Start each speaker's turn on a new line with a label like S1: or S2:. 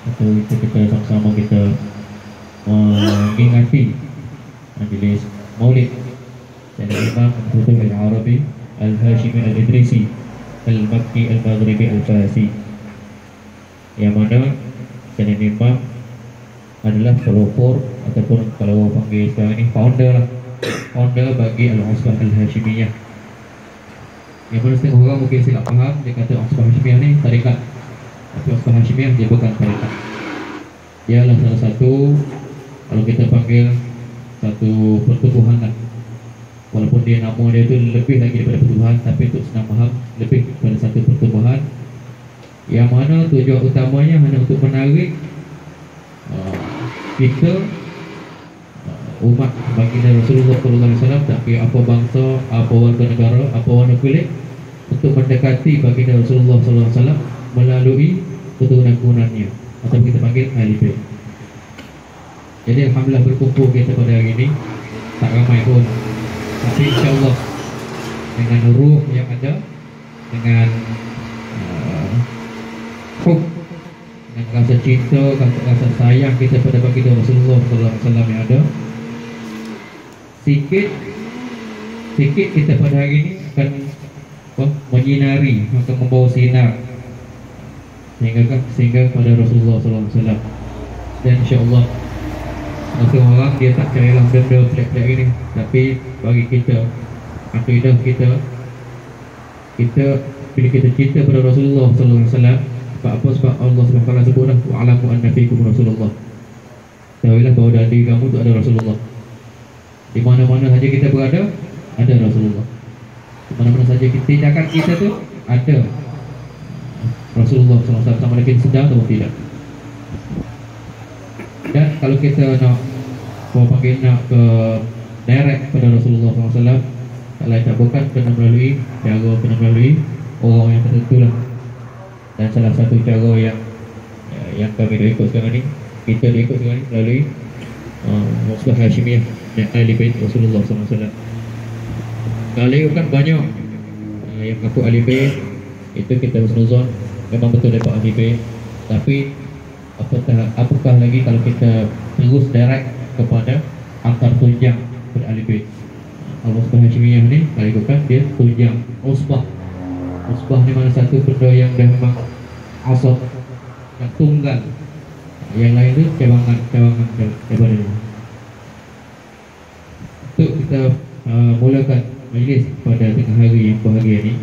S1: atau kita sama-sama kita mengingati majlis Maulid dan Imam Al-Kutub Al-Arabi Al-Hashimi Al-Idrisi Al-Makki Al-Maghribi Al-Farsi, yang mana Sayyidina Imam adalah pelopor ataupun kalau panggil sekarang ni founder bagi Al-Usbah Al-Hashimiyah. Yang mana setengah orang mungkin silap faham, dia kata Usbah Hashimiyah ni tarekat, tapi Usbah Hashimiyah dia bukan tarekat. Dia adalah salah satu, kalau kita panggil, satu pertubuhan. Walaupun dia nama dia tu lebih lagi daripada pertubuhan, tapi untuk senang faham, lebih daripada satu pertubuhan yang mana tujuan utamanya hanya untuk menarik kita umat baginda Rasulullah SAW, tak kira apa bangsa, apa warga negara, apa warna kulit, untuk mendekati baginda Rasulullah SAW melalui keturunan-keturunannya, atau kita panggil ahli bait. Jadi alhamdulillah berkumpul kita pada hari ini, tak ramai pun, tapi insyaAllah dengan ruh yang ada, dengan dengan rasa cinta, rasa sayang kita pada baginda Rasulullah SAW yang ada, sikit kita pada hari ini akan menyinari, akan membawa sinar sehingga pada Rasulullah SAW. Dan insyaAllah semua orang dia tak carilah benda pelik-pelik ini, tapi bagi kita, akidah kita bila kita cinta pada Rasulullah SAW, sebab Allah SWT sebutlah wa'alamu anna fikum Rasulullah, tahuilah bahawa dalam diri kamu tu ada Rasulullah. Di mana-mana saja kita berada, ada Rasulullah. Di mana-mana saja tindakan kita tu ada Rasulullah SAW, sama ada kita sedar atau tidak. Dan kalau kita nak nak ke direct pada Rasulullah SAW, tak lain tak bukan kena melalui orang yang tertentu lah. Dan salah satu cara yang kami dah ikut sekarang ni, kita dah ikut sekarang ni melalui Usbah Hashimiyah dan ahli bait Rasulullah SAW. Kalau kan banyak yang mengaku ahli bait, itu kita husnuzon, memang betul dapat ahli bait. Tapi apakah lagi kalau kita terus direct kepada antar tunjang pada ahli bait. Usbah Hashimiyah ni kalau ikutkan dia tunjang usbah. Usbah ni mana satu benda yang dah memang asal, yang tunggal. Yang lain tu cabangan daripada dia. Untuk kita mulakan majlis pada tengah hari yang bahagia ni,